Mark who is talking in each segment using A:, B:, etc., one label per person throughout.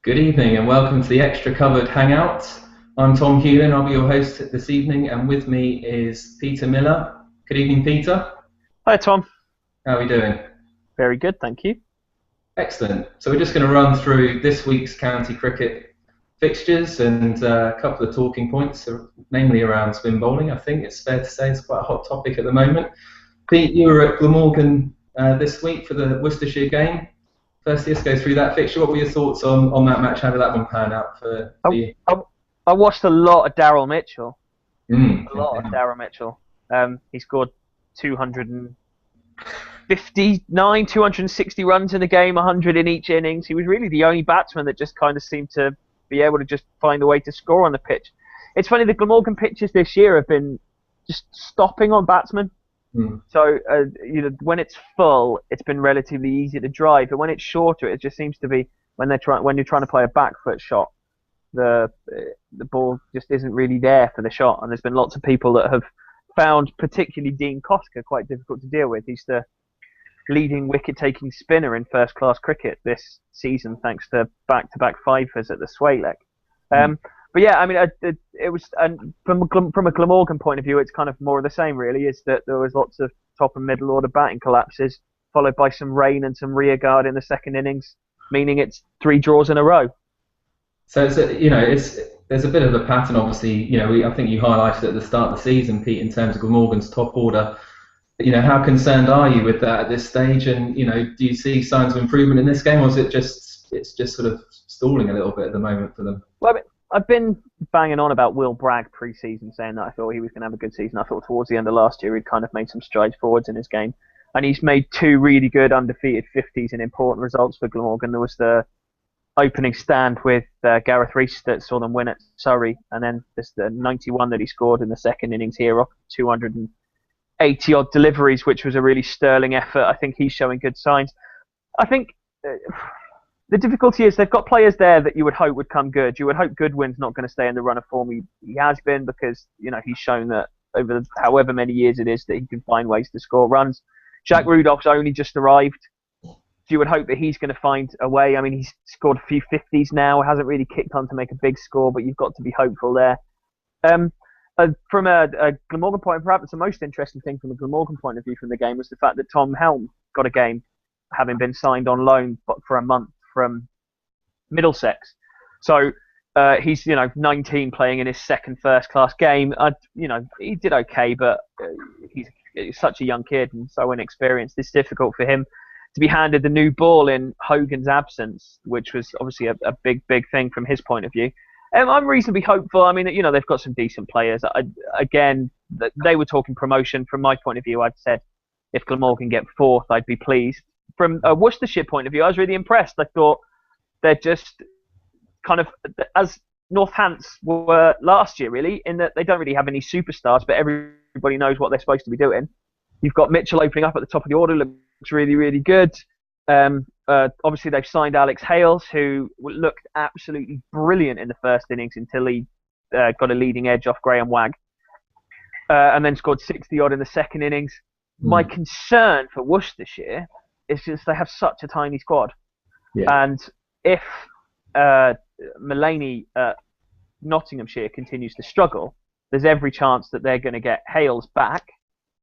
A: Good evening and welcome to the Extra Covered Hangout. I'm Tom Hewlin, I'll be your host this evening, and with me is Peter Miller. Good evening, Peter.
B: Hi, Tom.
A: How are we doing?
B: Very good, thank you.
A: Excellent. So we're just going to run through this week's county cricket fixtures and a couple of talking points, mainly around spin bowling. I think it's fair to say it's quite a hot topic at the moment. Pete, you were at Glamorgan this week for the Worcestershire game. Firstly, let's go through that fixture. What were your thoughts on that match? How did that one pan out for
B: I,
A: you?
B: I, I watched a lot of Daryl Mitchell. A lot of
A: Okay.
B: Daryl Mitchell. He scored 259, 260 runs in the game, 100 in each innings. He was really the only batsman that just kind of seemed to be able to just find a way to score on the pitch. It's funny, the Glamorgan pitches this year have been just stopping on batsmen.
A: Mm.
B: So, when it's full, it's been relatively easy to drive. But when it's shorter, it just seems to be when you're trying to play a back foot shot, the ball just isn't really there for the shot. And there's been lots of people that have found, particularly Dean Koska, quite difficult to deal with. He's the leading wicket-taking spinner in first-class cricket this season, thanks to back-to-back fifers at the Sway leg. But yeah, I mean, it was, and from a Glamorgan point of view, it's kind of more of the same, really. Is that there was lots of top and middle order batting collapses, followed by some rain and some rearguard in the second innings, meaning it's 3 draws in a row.
A: So there's a bit of a pattern, obviously. I think you highlighted at the start of the season, Pete, in terms of Glamorgan's top order. How concerned are you with that at this stage? And do you see signs of improvement in this game, or is it's just sort of stalling a little bit at the moment for them?
B: Well, I mean, I've been banging on about Will Bragg pre-season, saying that I thought he was going to have a good season. I thought towards the end of last year he'd kind of made some strides forwards in his game, and he's made 2 really good undefeated 50s in important results for Glamorgan. There was the opening stand with Gareth Rees that saw them win at Surrey, and then there's the 91 that he scored in the second innings here off 280 odd deliveries, which was a really sterling effort. I think he's showing good signs. I think the difficulty is they've got players there that you would hope would come good. You would hope Goodwin's not going to stay in the run of form he has been, because he's shown that over however many years it is that he can find ways to score runs. Jack Rudolph's only just arrived. So you would hope that he's going to find a way. I mean, he's scored a few 50s now. Hasn't really kicked on to make a big score, but you've got to be hopeful there. From a Glamorgan point, perhaps the most interesting thing from a Glamorgan point of view from the game was the fact that Tom Helm got a game, having been signed on loan for a month from Middlesex. So he's 19, playing in his second first-class game. He did okay, but he's such a young kid and so inexperienced. It's difficult for him to be handed the new ball in Hogan's absence, which was obviously a big thing from his point of view. I'm reasonably hopeful. I mean, they've got some decent players. Again, they were talking promotion. From my point of view, I'd said if Glamorgan get 4th, I'd be pleased. From a Worcestershire point of view, I was really impressed. I thought they're just kind of as Northants were last year, really, in that they don't really have any superstars, but everybody knows what they're supposed to be doing. You've got Mitchell opening up at the top of the order, looks really, really good. Obviously, they've signed Alex Hales, who looked absolutely brilliant in the first innings until he got a leading edge off Graham Wagg, and then scored 60 odd in the second innings. My concern for Worcestershire is just they have such a tiny squad, and if Mulaney at Nottinghamshire continues to struggle, there's every chance that they're going to get Hales back.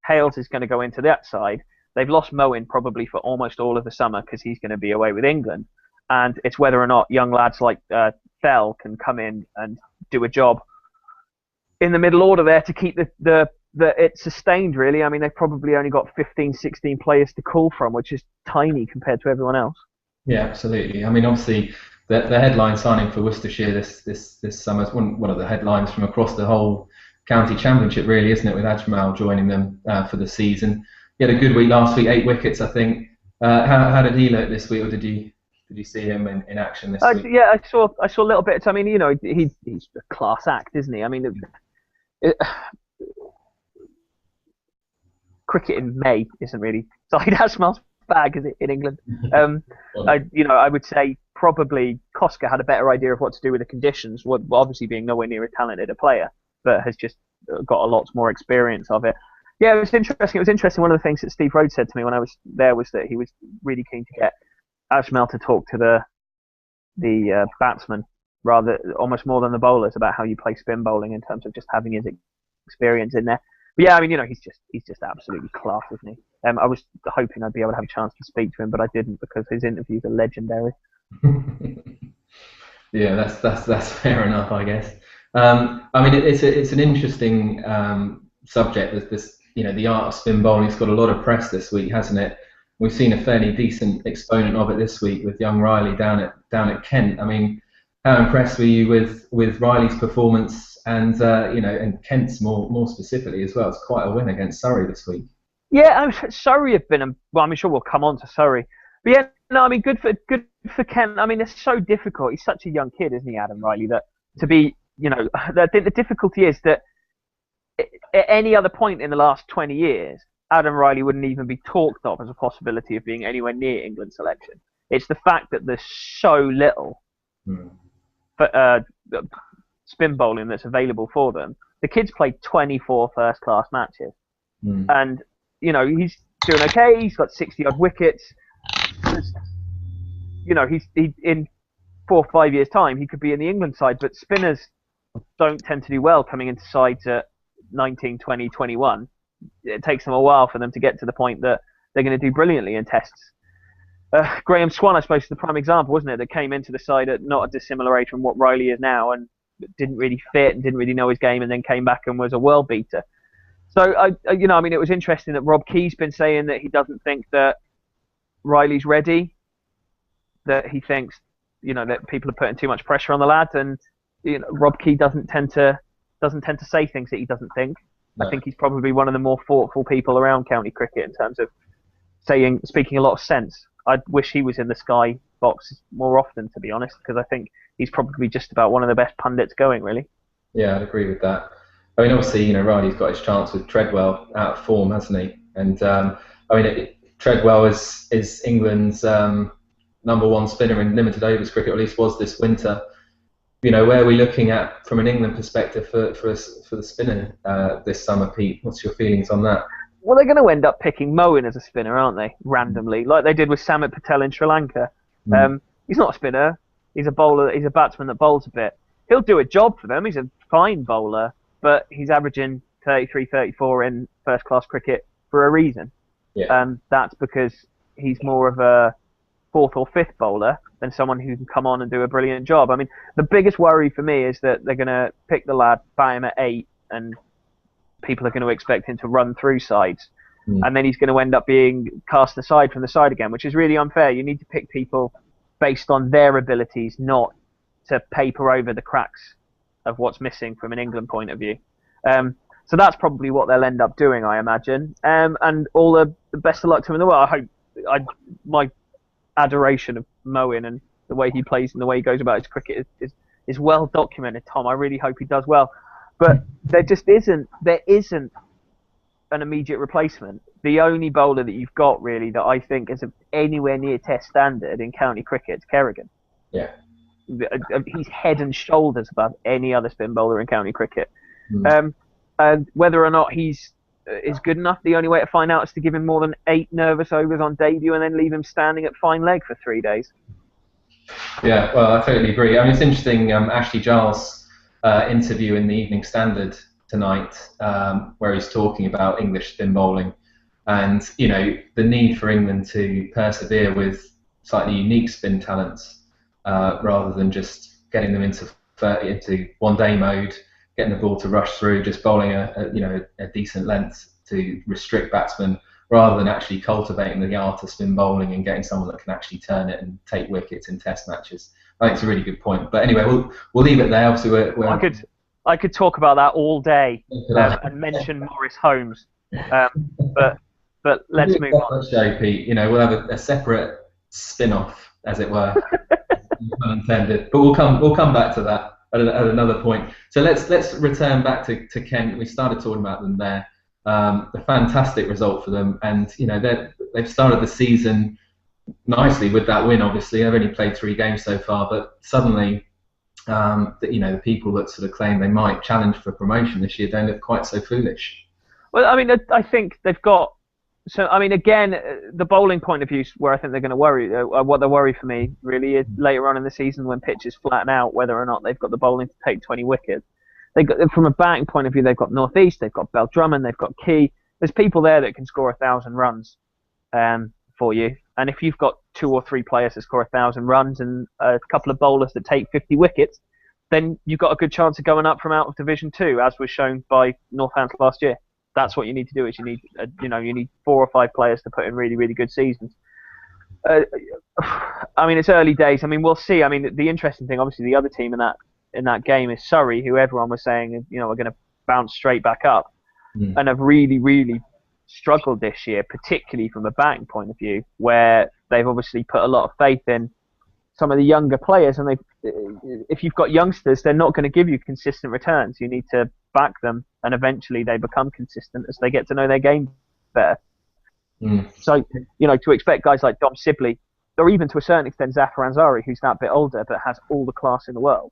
B: Hales is going to go into that side. They've lost Moen probably for almost all of the summer because he's going to be away with England. And it's whether or not young lads like Fell can come in and do a job in the middle order there to keep it sustained, really. I mean, they've probably only got 15, 16 players to call from, which is tiny compared to everyone else.
A: Yeah, absolutely. I mean, obviously, the headline signing for Worcestershire this summer is one of the headlines from across the whole county championship, really, isn't it? With Ajmal joining them for the season. He had a good week last week, 8 wickets, I think. How did he look this week, or did you see him in action this week?
B: Yeah, I saw a little bit. I mean, he's a class act, isn't he? I mean, cricket in May isn't really Saeed Ajmal's bag, is it, in England? I would say probably Koska had a better idea of what to do with the conditions, obviously being nowhere near as talented a player, but has just got a lot more experience of it. Yeah, it was interesting. It was interesting. One of the things that Steve Rhodes said to me when I was there was that he was really keen to get Ajmal to talk to batsman, rather almost more than the bowlers, about how you play spin bowling in terms of just having his experience in there. But yeah, I mean, he's just absolutely class, isn't he? I was hoping I'd be able to have a chance to speak to him, but I didn't because his interviews are legendary.
A: Yeah, that's fair enough, I guess. I mean, it's an interesting subject. This, the art of spin bowling's got a lot of press this week, hasn't it? We've seen a fairly decent exponent of it this week with young Riley down at Kent. I mean, how impressed were you with Riley's performance and and Kent's more specifically as well? It's quite a win against Surrey this week.
B: Yeah, Surrey have been. Well, I'm sure we'll come on to Surrey. But yeah, no, I mean, good for Kent. I mean, it's so difficult. He's such a young kid, isn't he, Adam Riley? That to be, the difficulty is that at any other point in the last 20 years, Adam Riley wouldn't even be talked of as a possibility of being anywhere near England selection. It's the fact that there's so little spin bowling that's available for them. The kid's played 24 first-class matches, and he's doing okay. He's got 60-odd wickets. He in 4 or 5 years' time, he could be in the England side. But spinners don't tend to do well coming into sides at 19, 20, 21. It takes them a while for them to get to the point that they're going to do brilliantly in tests. Graham Swan, I suppose, is the prime example, wasn't it? That came into the side at not a dissimilar age from what Riley is now, and didn't really fit and didn't really know his game, and then came back and was a world beater. So, I mean, it was interesting that Rob Key's been saying that he doesn't think that Riley's ready, that he thinks, that people are putting too much pressure on the lad, and Rob Key doesn't tend to say things that he doesn't think. No. I think he's probably one of the more thoughtful people around county cricket in terms of speaking a lot of sense. I wish he was in the Sky box more often, to be honest, because I think he's probably just about one of the best pundits going, really.
A: Yeah, I'd agree with that. I mean, obviously, Riley's got his chance with Treadwell out of form, hasn't he? And Treadwell is England's #1 spinner in limited overs cricket, or at least was this winter. Where are we looking at from an England perspective for the spinner this summer, Pete? What's your feelings on that?
B: Well, they're going to end up picking Moeen as a spinner, aren't they? Randomly, like they did with Samit Patel in Sri Lanka. He's not a spinner. He's a bowler. He's a batsman that bowls a bit. He'll do a job for them. He's a fine bowler, but he's averaging 33, 34 in first-class cricket for a reason.
A: Yeah.
B: That's because he's more of a 4th or 5th bowler than someone who can come on and do a brilliant job. I mean, the biggest worry for me is that they're going to pick the lad, bat him at 8, and people are going to expect him to run through sides. And then he's going to end up being cast aside from the side again, which is really unfair. You need to pick people based on their abilities, not to paper over the cracks of what's missing from an England point of view. So that's probably what they'll end up doing, I imagine. And all the best of luck to him in the world. My adoration of Moeen and the way he plays and the way he goes about his cricket is well documented, Tom. I really hope he does well. But there isn't an immediate replacement. The only bowler that you've got, really, that I think is anywhere near Test standard in county cricket is Kerrigan.
A: Yeah.
B: He's head and shoulders above any other spin bowler in county cricket. And whether or not he's is good enough, the only way to find out is to give him more than 8 nervous overs on debut and then leave him standing at fine leg for 3 days.
A: Yeah, well, I totally agree. I mean, it's interesting, Ashley Giles' interview in the Evening Standard tonight, where he's talking about English spin bowling and, the need for England to persevere with slightly unique spin talents rather than just getting them into one-day mode, getting the ball to rush through, just bowling a decent length to restrict batsmen, rather than actually cultivating the art of spin bowling and getting someone that can actually turn it and take wickets in Test matches. I think it's a really good point. But anyway, we'll leave it there. Obviously,
B: I could talk about that all day and mention Maurice Holmes, but let's move on.
A: Show, Pete. We'll have a separate spin-off, as it were, unintended. But we'll come back to that at another point. So let's return back to Kent. We started talking about them there. A fantastic result for them, and they've started the season nicely with that win. Obviously, they've only played 3 games so far, but suddenly, the people that sort of claim they might challenge for promotion this year don't look quite so foolish.
B: Well, I mean, I think they've got So, I mean, again, the bowling point of view is where I think they're going to worry. What they worry for me really is later on in the season when pitches flatten out, whether or not they've got the bowling to take 20 wickets. From a batting point of view, they've got North East, they've got Bell Drummond, they've got Key. There's people there that can score 1,000 runs for you. And if you've got 2 or 3 players that score 1,000 runs and a couple of bowlers that take 50 wickets, then you've got a good chance of going up from out of Division 2, as was shown by Northampton last year. That's what you need to do. Is you need 4 or 5 players to put in really, really good seasons. I mean, it's early days. I mean, we'll see. I mean, the interesting thing, obviously, the other team in that game is Surrey, who everyone was saying, are going to bounce straight back up, and have really, really struggled this year, particularly from a batting point of view, where they've obviously put a lot of faith in some of the younger players, and if you've got youngsters, they're not going to give you consistent returns. You need to back them, and eventually they become consistent as they get to know their game better. So, to expect guys like Dom Sibley, or even to a certain extent Zafar Ansari, who's that bit older but has all the class in the world,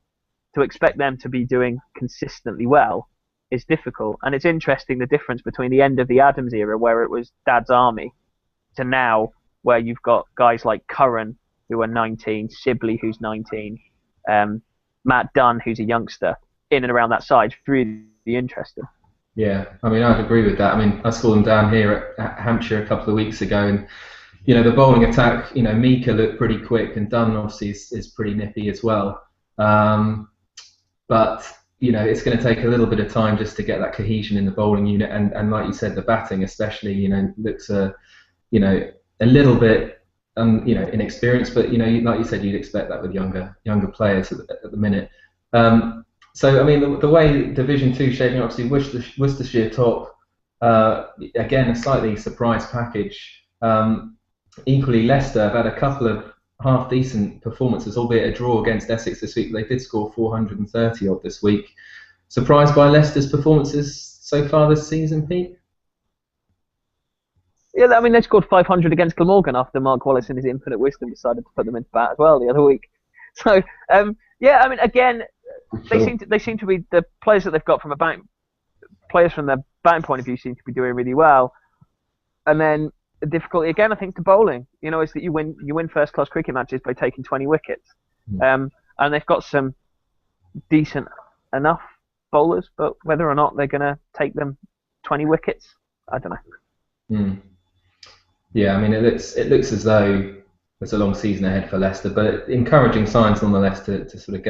B: to expect them to be doing consistently well is difficult. And it's interesting the difference between the end of the Adams era, where it was Dad's Army, to now, where you've got guys like Curran, who are 19, Sibley, who's 19, Matt Dunn, who's a youngster, in and around that side. It's really interesting.
A: Yeah, I mean, I'd agree with that. I mean, I saw them down here at Hampshire a couple of weeks ago, and the bowling attack, Mika looked pretty quick, and Dunn obviously is pretty nippy as well. But it's going to take a little bit of time just to get that cohesion in the bowling unit, and like you said, the batting especially, looks a little bit inexperienced, but like you said, you'd expect that with younger players at the minute. So I mean, the way Division 2 shaping, obviously Worcestershire top, again a slightly surprise package. Equally, Leicester have had a couple of half decent performances, albeit a draw against Essex this week. They did score 430 odd this week. Surprised by Leicester's performances so far this season, Pete?
B: Yeah, I mean, they scored 500 against Glamorgan after Mark Wallace in his infinite wisdom decided to put them into bat as well the other week. So, yeah, I mean, again, they seem to be the players that they've got from the batting point of view seem to be doing really well. And then the difficulty again, I think, to bowling, is that you win first class cricket matches by taking 20 wickets. And they've got some decent enough bowlers, but whether or not they're going to take them 20 wickets, I don't know.
A: Yeah, I mean, it looks as though there's a long season ahead for Leicester, but encouraging signs nonetheless to sort of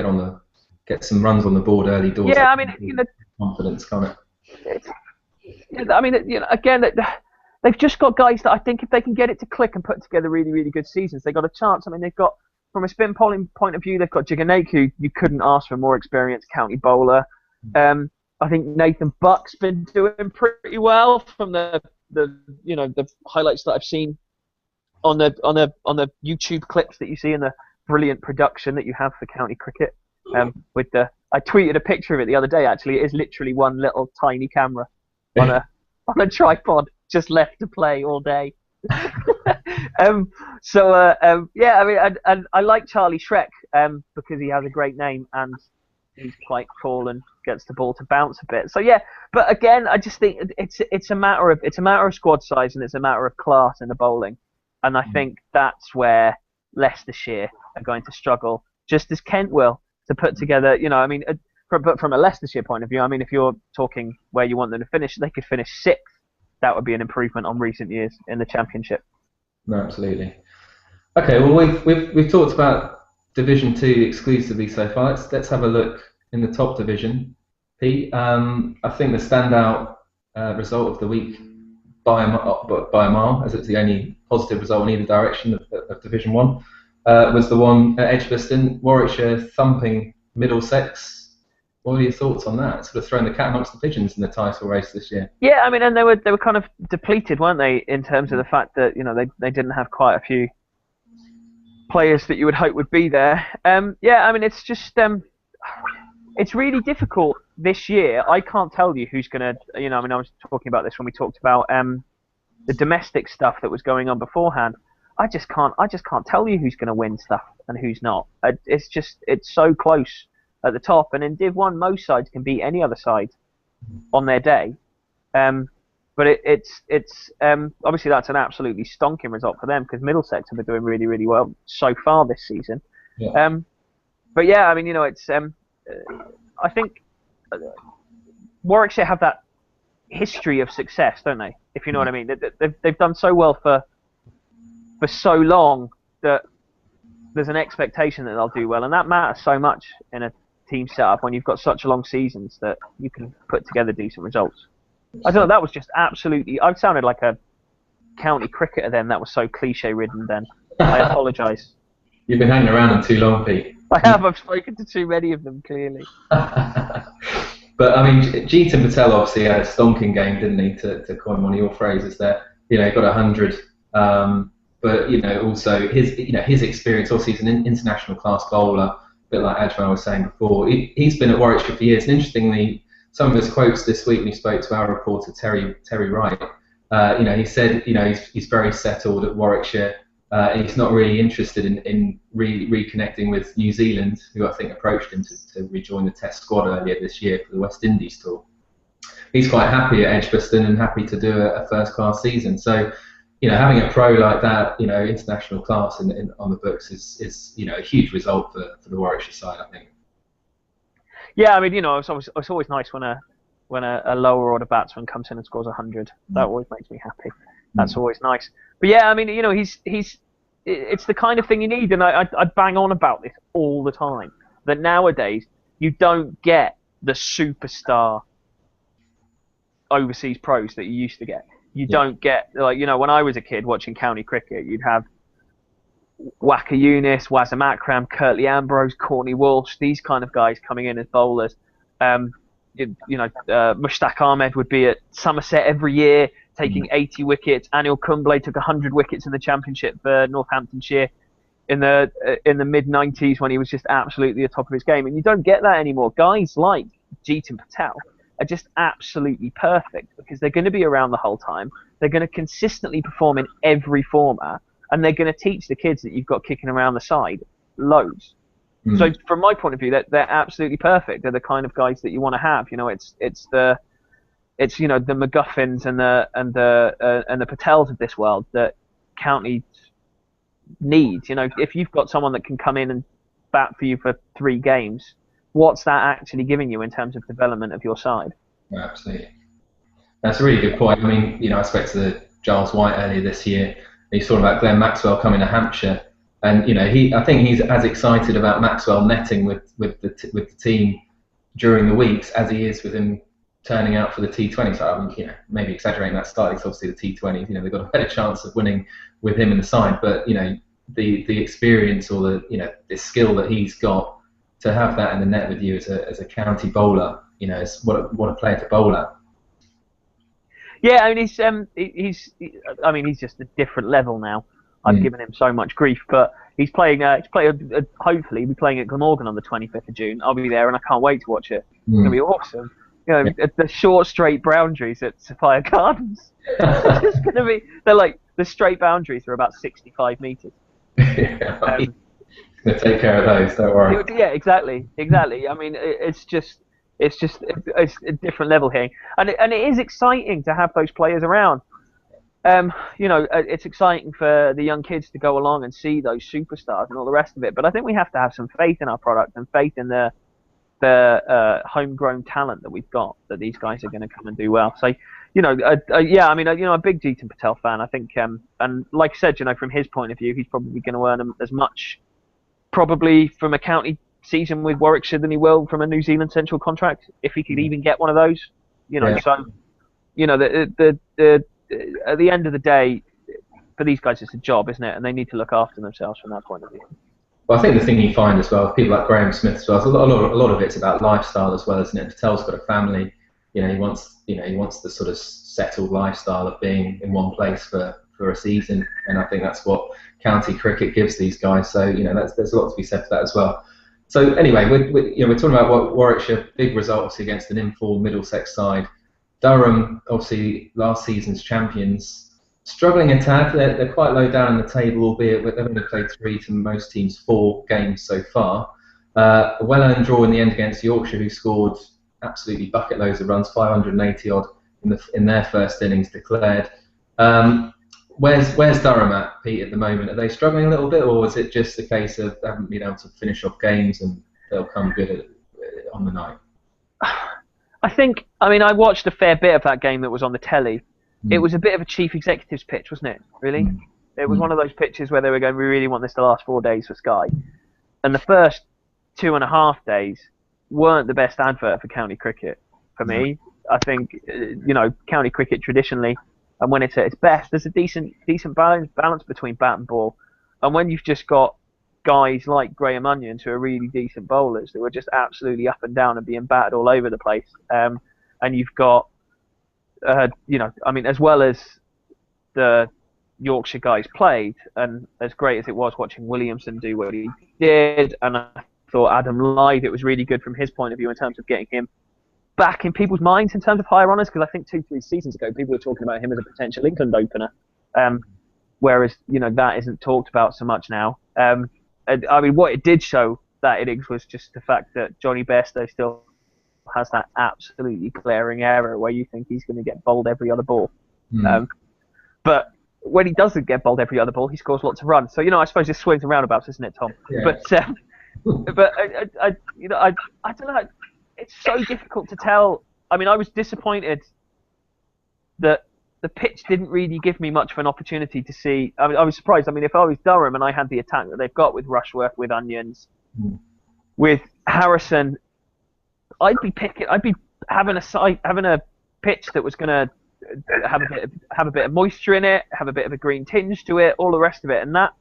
A: get some runs on the board early doors.
B: Yeah, I mean,
A: confidence, can't it?
B: I mean, again, they've just got guys that I think if they can get it to click and put together really, really good seasons, they've got a chance. I mean, they've got, from a spin polling point of view, they've got Jiganake, who you couldn't ask for a more experienced county bowler. I think Nathan Buck's been doing pretty well from the highlights that I've seen on the YouTube clips that you see and the brilliant production that you have for county cricket. I tweeted a picture of it the other day. Actually, it is literally one little tiny camera on a tripod, just left to play all day. Yeah, I mean, and I like Charlie Shrek because he has a great name and he's quite tall and gets the ball to bounce a bit. So yeah, but again, I just think it's a matter of squad size and it's a matter of class in the bowling, and I think that's where Leicestershire are going to struggle, just as Kent will, to put together. I mean, but from a Leicestershire point of view, I mean, if you're talking where you want them to finish, they could finish 6th. That would be an improvement on recent years in the Championship.
A: No, absolutely. Okay, well we've talked about Division 2 exclusively so far. Let's have a look in the top division, Pete. I think the standout result of the week by a mile, as it's the only positive result in either direction of Division 1, was the one at Edgbaston, Warwickshire thumping Middlesex. What are your thoughts on that? Sort of throwing the cat amongst the pigeons in the title race this year.
B: Yeah, I mean, and they were kind of depleted, weren't they, in terms of the fact that they didn't have quite a few players that you would hope would be there. Yeah, I mean, it's just it's really difficult this year. I can't tell you who's gonna. I mean, I was talking about this when we talked about the domestic stuff that was going on beforehand. I just can't tell you who's gonna win stuff and who's not. It's so close at the top, and in Div 1 most sides can beat any other side on their day. But it's obviously that's an absolutely stonking result for them because Middlesex have been doing really, really well so far this season.
A: Yeah.
B: But yeah, I mean, it's I think Warwickshire have that history of success, don't they? If you know what I mean. They've done so well for so long that there's an expectation that they'll do well, and that matters so much in a team setup when you've got such long seasons that you can put together decent results. I don't know, that was just absolutely... I sounded like a county cricketer then. That was so cliche-ridden then. I apologise.
A: You've been hanging around them too long, Pete.
B: I have. I've spoken to too many of them, clearly.
A: But, I mean, Jeetan Patel obviously had a stonking game, didn't he, to coin one of your phrases there. He got 100. But, also his experience, obviously he's an international class bowler, a bit like Ajmal was saying before. He's been at Warwickshire for years, and interestingly, some of his quotes this week when he spoke to our reporter Terry Wright, he said he's very settled at Warwickshire. He's not really interested in reconnecting with New Zealand, who I think approached him to rejoin the Test squad earlier this year for the West Indies tour. He's quite happy at Edgbaston and happy to do a first-class season. So, having a pro like that, international class on the books is a huge result for the Warwickshire side, I think. Yeah,
B: I mean, it's always nice when a lower order batsman comes in and scores 100. That always makes me happy. That's always nice. But yeah, I mean, it's the kind of thing you need, and I bang on about this all the time. That nowadays you don't get the superstar overseas pros that you used to get. You don't get, when I was a kid watching county cricket, you'd have Waka Yunis, Wazam Akram, Curtly Ambrose, Courtney Walsh, these kind of guys coming in as bowlers. Mushtaq Ahmed would be at Somerset every year, taking 80 wickets. Anil Kumble took 100 wickets in the championship for Northamptonshire in the mid-90s when he was just absolutely at the top of his game. And you don't get that anymore. Guys like Jeetan Patel are just absolutely perfect because they're going to be around the whole time. They're going to consistently perform in every format, and they're going to teach the kids that you've got kicking around the side loads. So from my point of view, they're absolutely perfect. They're the kind of guys that you want to have. It's the McGuffins and the Patels of this world that county needs. If you've got someone that can come in and bat for you for 3 games, what's that actually giving you in terms of development of your side?
A: Absolutely. That's a really good point. I mean, I spoke to Giles White earlier this year. He's talking about Glenn Maxwell coming to Hampshire, and I think he's as excited about Maxwell netting with the team during the weeks as he is with him turning out for the T20. So maybe exaggerating that slightly. Because obviously the T20s, they've got a better chance of winning with him in the side. But the experience or the skill that he's got to have that in the net with you as a county bowler, is what a player to bowl at.
B: Yeah, I mean he's just a different level now. I've given him so much grief, but he's playing. Hopefully, he'll be playing at Glamorgan on the 25th of June. I'll be there, and I can't wait to watch it. It's gonna be awesome. The short straight boundaries at Sophia Gardens. It's just gonna be. They're like the straight boundaries are about 65 meters.
A: Gonna take care of those. Don't worry.
B: Yeah, exactly. I mean, it's a different level here, and it is exciting to have those players around. It's exciting for the young kids to go along and see those superstars and all the rest of it. But I think we have to have some faith in our product and faith in the homegrown talent that we've got, that these guys are going to come and do well. So, I'm a big Jeetan Patel fan. I think, and like I said, from his point of view, he's probably going to earn as much, probably from a county season with Warwickshire than he will from a New Zealand Central contract, if he could even get one of those. So, at the end of the day, for these guys, it's a job, isn't it? And they need to look after themselves from that point of view.
A: Well, I think the thing you find as well, people like Graham Smith as well, a lot of it's about lifestyle as well, isn't it? Patel's got a family. He wants the sort of settled lifestyle of being in one place for a season, and I think that's what county cricket gives these guys. So there's a lot to be said for that as well. So anyway, we're talking about Warwickshire, big results against an in-form Middlesex side. Durham, obviously last season's champions, struggling a tad. They're quite low down in the table, albeit they've only played 3 to most teams 4 games so far. A well-earned draw in the end against Yorkshire, who scored absolutely bucket loads of runs, 580 odd in their first innings declared. Where's Durham at, Pete, at the moment? Are they struggling a little bit, or is it just a case of they haven't been able to finish off games and they'll come good on the night?
B: I watched a fair bit of that game that was on the telly. It was a bit of a chief executive's pitch, wasn't it? Really? It was one of those pitches where they were going, we really want this to last 4 days for Sky. And the first 2.5 days weren't the best advert for county cricket for me. I think, county cricket traditionally, and when it's at its best, there's a decent balance between bat and ball. And when you've just got guys like Graham Onions, who are really decent bowlers, who are just absolutely up and down and being batted all over the place, and you've got, as well as the Yorkshire guys played, and as great as it was watching Williamson do what he did, and I thought Adam Lyth, it was really good from his point of view in terms of getting him back in people's minds in terms of higher honours, because I think 2-3 seasons ago people were talking about him as a potential England opener, whereas that isn't talked about so much now. What it did show that innings was just the fact that Johnny Bairstow still has that absolutely glaring error where you think he's going to get bowled every other ball. But when he doesn't get bowled every other ball, he scores lots of runs. So, I suppose it swings and roundabouts, isn't it, Tom? Yeah. But I don't know. It's so difficult to tell. I was disappointed that the pitch didn't really give me much of an opportunity to see. I was surprised. If I was Durham and I had the attack that they've got with Rushworth, with Onions, with Harrison, I'd be having a pitch that was going to have a bit of moisture in it, have a bit of a green tinge to it, all the rest of it, and that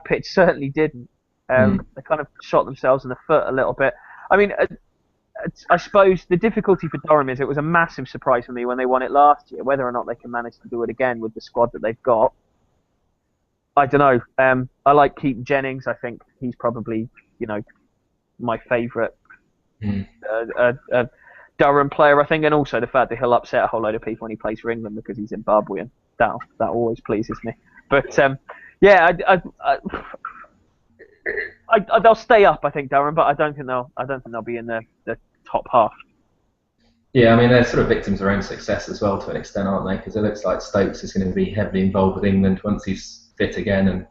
B: pitch certainly didn't. They kind of shot themselves in the foot a little bit. I suppose the difficulty for Durham is it was a massive surprise for me when they won it last year. Whether or not they can manage to do it again with the squad that they've got, I don't know. I like Keaton Jennings. I think he's probably my favourite Durham player, I think, and also the fact that he'll upset a whole load of people when he plays for England because he's Zimbabwean. That always pleases me. But they'll stay up, I think, Durham, but I don't think they'll be in the top half.
A: Yeah, they're sort of victims of their own success as well to an extent, aren't they? Because it looks like Stokes is going to be heavily involved with England once he's fit again, and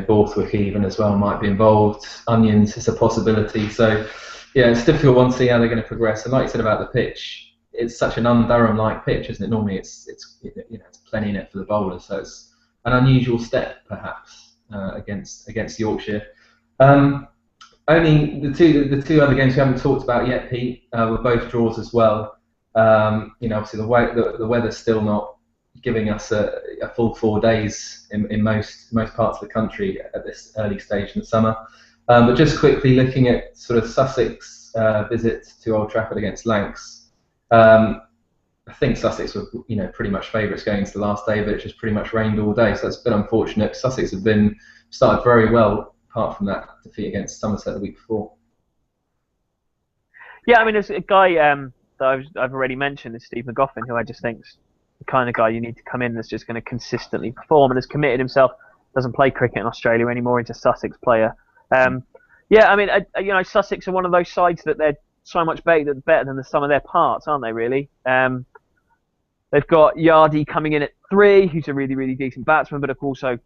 A: Borthwick even as well might be involved. Onions is a possibility. So yeah, it's a difficult one to see how they're going to progress. And like you said about the pitch, it's such an un-Durham-like pitch, isn't it? Normally it's plenty in it for the bowlers, so it's an unusual step perhaps against Yorkshire. Only the two other games we haven't talked about yet, Pete, were both draws as well. Obviously the weather's still not giving us a full 4 days in most parts of the country at this early stage in the summer. But just quickly looking at sort of Sussex visit to Old Trafford against Lancs. I think Sussex were pretty much favourites going into the last day, but it just pretty much rained all day, so that's a bit unfortunate. Sussex have started very well, apart from that defeat against Somerset the week before.
B: Yeah, there's a guy that I've already mentioned, is Steve McGoffin, who I just think's the kind of guy you need to come in that's just going to consistently perform and has committed himself, doesn't play cricket in Australia anymore, into Sussex player. Sussex are one of those sides that they're so much better than the sum of their parts, aren't they, really? They've got Yardy coming in at 3, who's a really, really decent batsman, but also,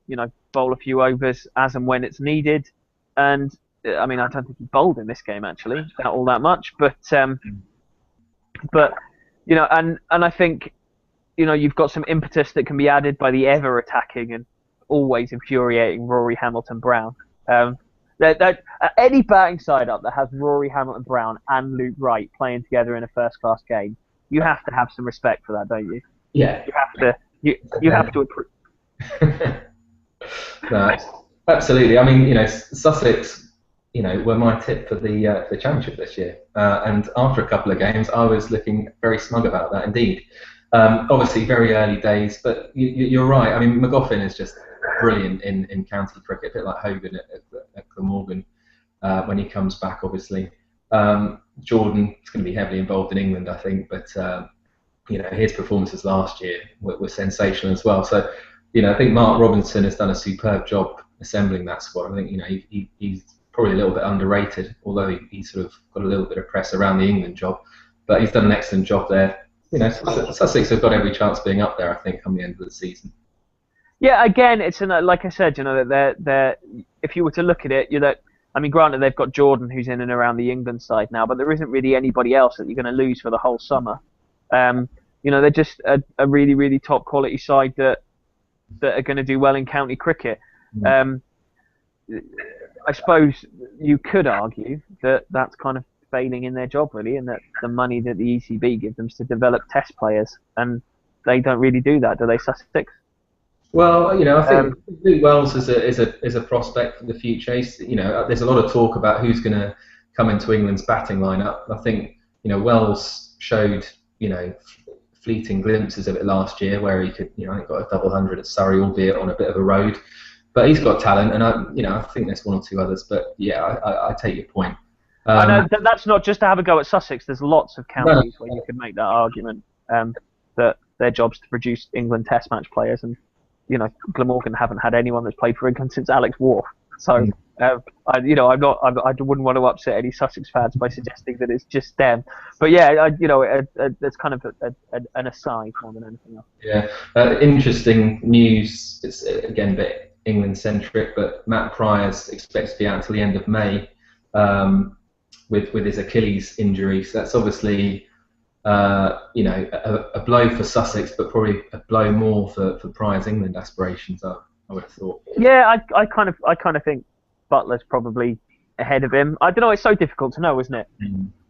B: bowl a few overs as and when it's needed. And, I don't think he bowled in this game, actually, not all that much. But I think, you've got some impetus that can be added by the ever-attacking and always infuriating Rory Hamilton-Brown. Any batting side up that has Rory Hamilton-Brown and Luke Wright playing together in a first-class game, you have to have some respect for that, don't you?
A: Yeah.
B: You have to approve.
A: No, absolutely. Sussex, were my tip for the championship this year. And after a couple of games, I was looking very smug about that indeed. Obviously, very early days, but you're right. McGoffin is just brilliant in county cricket, a bit like Hogan at Glamorgan when he comes back, obviously. Jordan is going to be heavily involved in England, I think, but his performances last year were sensational as well. So, I think Mark Robinson has done a superb job assembling that squad. I think he's probably a little bit underrated, although he sort of got a little bit of press around the England job, but he's done an excellent job there. Sussex have got every chance of being up there, I think, come the end of the season.
B: Yeah, again, it's like I said, that they're if you were to look at it, I mean, granted they've got Jordan who's in and around the England side now, but there isn't really anybody else that you're going to lose for the whole summer. They're just a really, really top quality side that are going to do well in county cricket. I suppose you could argue that that's kind of failing in their job, really, and that the money that the ECB gives them is to develop test players, and they don't really do that, do they, Sussex?
A: Well, I think Luke Wells is a prospect for the future. There's a lot of talk about who's going to come into England's batting lineup. I think Wells showed fleeting glimpses of it last year, where he could I think got a double hundred at Surrey, albeit on a bit of a road. But he's got talent, and I think there's one or two others. But yeah, I take your point.
B: I know that's not just to have a go at Sussex. There's lots of counties where you could make that argument that their job's to produce England Test match players, and Glamorgan haven't had anyone that's played for England since Alex Wharf. So I wouldn't want to upset any Sussex fans by suggesting that it's just them. But yeah, it's kind of an aside more than anything else.
A: Yeah, interesting news. It's again a bit England centric, but Matt Pryor's expected to be out until the end of May with his Achilles injury. So that's obviously a blow for Sussex, but probably a blow more for Pryor's England aspirations. I would have thought.
B: Yeah, I kind of think Butler's probably ahead of him. I don't know. It's so difficult to know, isn't it?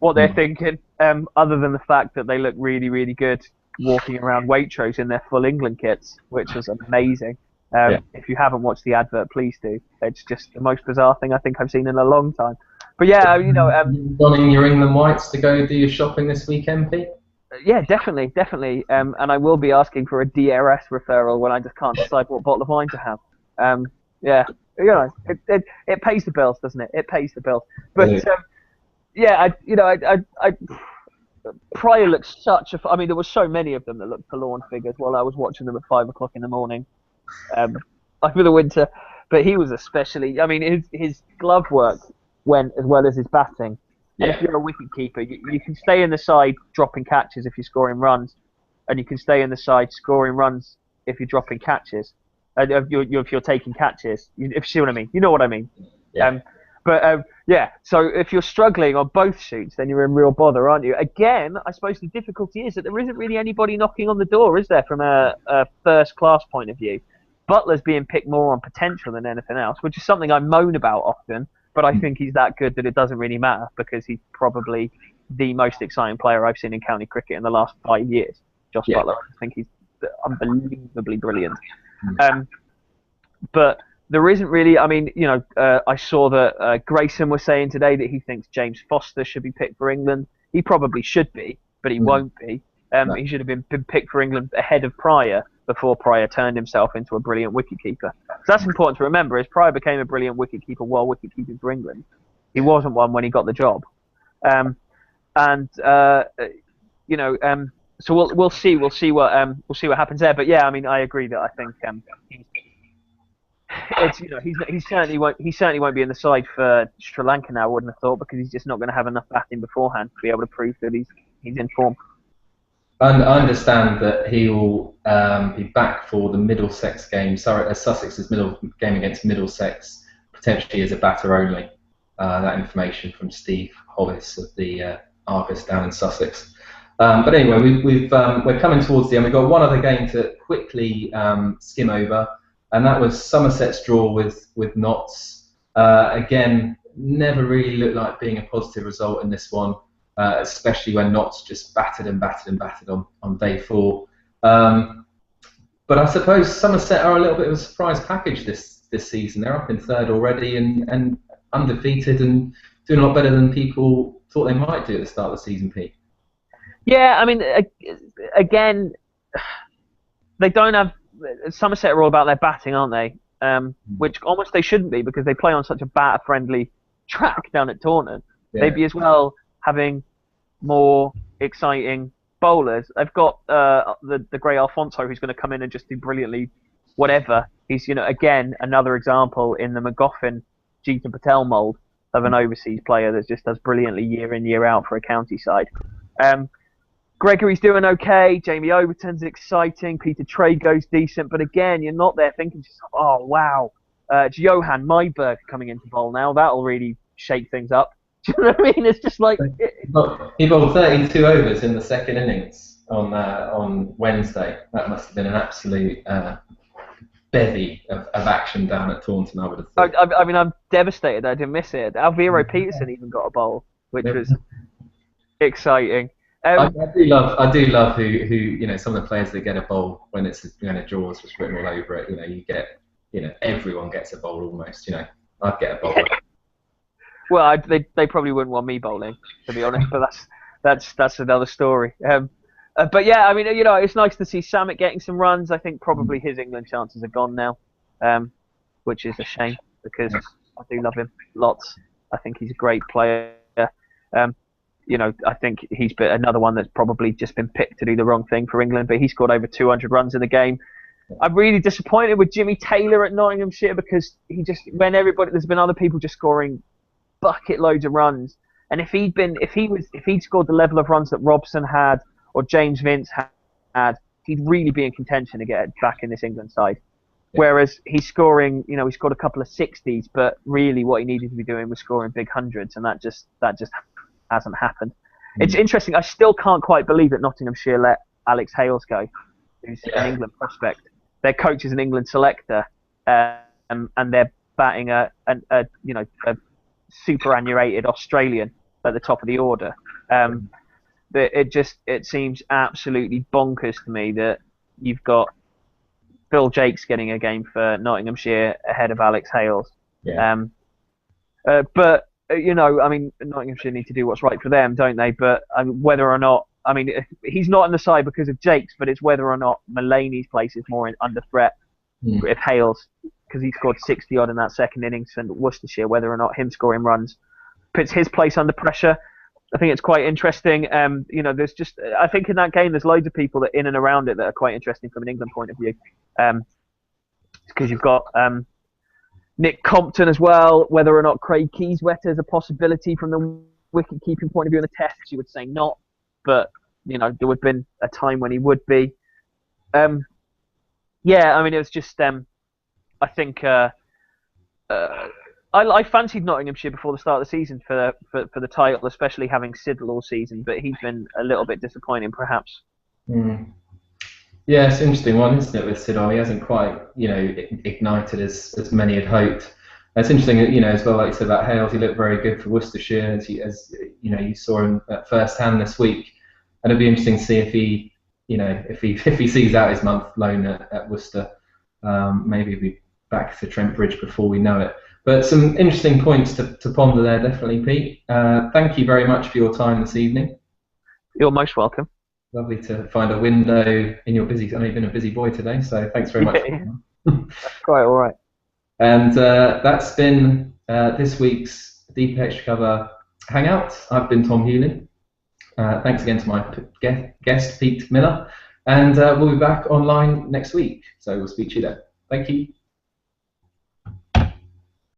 B: What they're thinking. Other than the fact that they look really, really good walking around Waitrose in their full England kits, which was amazing. If you haven't watched the advert, please do. It's just the most bizarre thing I think I've seen in a long time. But yeah,
A: donning your England whites to go do your shopping this weekend, Pete?
B: Yeah, definitely. And I will be asking for a DRS referral when I just can't decide what bottle of wine to have. It pays the bills, doesn't it? It pays the bills. But Pryor looks such a. I mean, there were so many of them that looked forlorn figures while I was watching them at 5 o'clock in the morning, over the winter. But he was especially. I mean, his glove work went as well as his batting. And if you're a wicket keeper, you can stay in the side dropping catches if you're scoring runs, and you can stay in the side scoring runs if you're dropping catches. If you're taking catches, if you see what I mean, you know what I mean.
A: Yeah.
B: So if you're struggling on both shoots, then you're in real bother, aren't you? Again, I suppose the difficulty is that there isn't really anybody knocking on the door, is there, from a first-class point of view? Butler's being picked more on potential than anything else, which is something I moan about often. But I think he's that good that it doesn't really matter, because he's probably the most exciting player I've seen in county cricket in the last 5 years. Josh Butler. I think he's unbelievably brilliant. But there isn't really. I mean, I saw that Grayson was saying today that he thinks James Foster should be picked for England. He probably should be, but he won't be. He should have been picked for England ahead of Pryor, before Pryor turned himself into a brilliant wicketkeeper. So that's important to remember, as Pryor became a brilliant wicketkeeper while wicketkeeping for England. He wasn't one when he got the job. So we'll see what happens there. But yeah, I mean, I agree that I think he certainly won't be in the side for Sri Lanka now. I wouldn't have thought, because he's just not going to have enough batting beforehand to be able to prove that he's in form.
A: I understand that he will be back for the Middlesex game. Sussex's middle game against Middlesex, potentially as a batter only. That information from Steve Hollis of the Argus down in Sussex. But anyway, we're coming towards the end. We've got one other game to quickly skim over, and that was Somerset's draw with Notts. Again, never really looked like being a positive result in this one. Especially when Notts just battered on day 4. But I suppose Somerset are a little bit of a surprise package this season. They're up in 3rd already and undefeated and doing a lot better than people thought they might do at the start of the season, Pete.
B: Yeah, I mean, again, they don't have. Somerset are all about their batting, aren't they? Which almost they shouldn't be, because they play on such a batter-friendly track down at Taunton. Yeah. They'd be as well having more exciting bowlers. They've got the great Alfonso, who's going to come in and just do brilliantly whatever. He's, again, another example in the McGoffin, Jeetan Patel mould of an overseas player that just does brilliantly year in, year out for a county side. Gregory's doing okay. Jamie Overton's exciting. Peter Trago's decent. But again, you're not there thinking, just, oh, wow. It's Johan Myberg coming into bowl now. That'll really shake things up. Do you know what I mean? It's just like...
A: He bowled 32 overs in the second innings on Wednesday. That must have been an absolute bevy of action down at Taunton, I would have thought.
B: I mean, I'm devastated I didn't miss it. Alvaro Peterson even got a bowl, which was exciting.
A: I do love who some of the players that get a bowl when it's draws just written all over it. You get everyone gets a bowl almost. I'd get a bowl.
B: Well, they probably wouldn't want me bowling, to be honest. But that's another story. But yeah, I mean, it's nice to see Samet getting some runs. I think probably his England chances are gone now, which is a shame because I do love him lots. I think he's a great player. I think he's been another one that's probably just been picked to do the wrong thing for England, but he scored over 200 runs in the game. I'm really disappointed with Jimmy Taylor at Nottinghamshire because there's been other people just scoring bucket loads of runs, and if he'd scored the level of runs that Robson had or James Vince had, he'd really be in contention to get back in this England side. Yeah. Whereas he's scoring, he scored a couple of 60s, but really what he needed to be doing was scoring big hundreds, and that just hasn't happened. It's interesting. I still can't quite believe that Nottinghamshire let Alex Hales go, who's an England prospect. Their coach is an England selector, and they're batting a superannuated Australian at the top of the order. It seems absolutely bonkers to me that you've got Phil Jakes getting a game for Nottinghamshire ahead of Alex Hales. Yeah. But Nottinghamshire need to do what's right for them, don't they? But whether or not, he's not in the side because of Jakes, but it's whether or not Mulaney's place is more under threat if Hales, because he scored 60 odd in that second innings and Worcestershire, whether or not him scoring runs puts his place under pressure. I think it's quite interesting. There's just, I think in that game there's loads of people that in and around it that are quite interesting from an England point of view. Because you've got Nick Compton as well, whether or not Craig Keyswetter is a possibility from the wicket-keeping point of view in the test, you would say not, but there would have been a time when he would be. It was just, I think I fancied Nottinghamshire before the start of the season for the title, especially having Siddle all season, but he's been a little bit disappointing, perhaps.
A: Yeah, it's an interesting one, isn't it, with Siddle? He hasn't quite, ignited as many had hoped. It's interesting, as well, like you said about Hales, he looked very good for Worcestershire, as you saw him at first hand this week, and it'd be interesting to see if he sees out his month loan at Worcester, maybe he'll be back to Trent Bridge before we know it. But some interesting points to ponder there, definitely, Pete. Thank you very much for your time this evening.
B: You're most welcome.
A: Lovely to find a window in your busy. I know you've been a busy boy today, so thanks very much.
B: That's quite all right.
A: And that's been this week's Deep Extra Cover Hangout. I've been Tom Hewlin. Thanks again to my guest, Pete Miller. And we'll be back online next week. So we'll speak to you then. Thank you.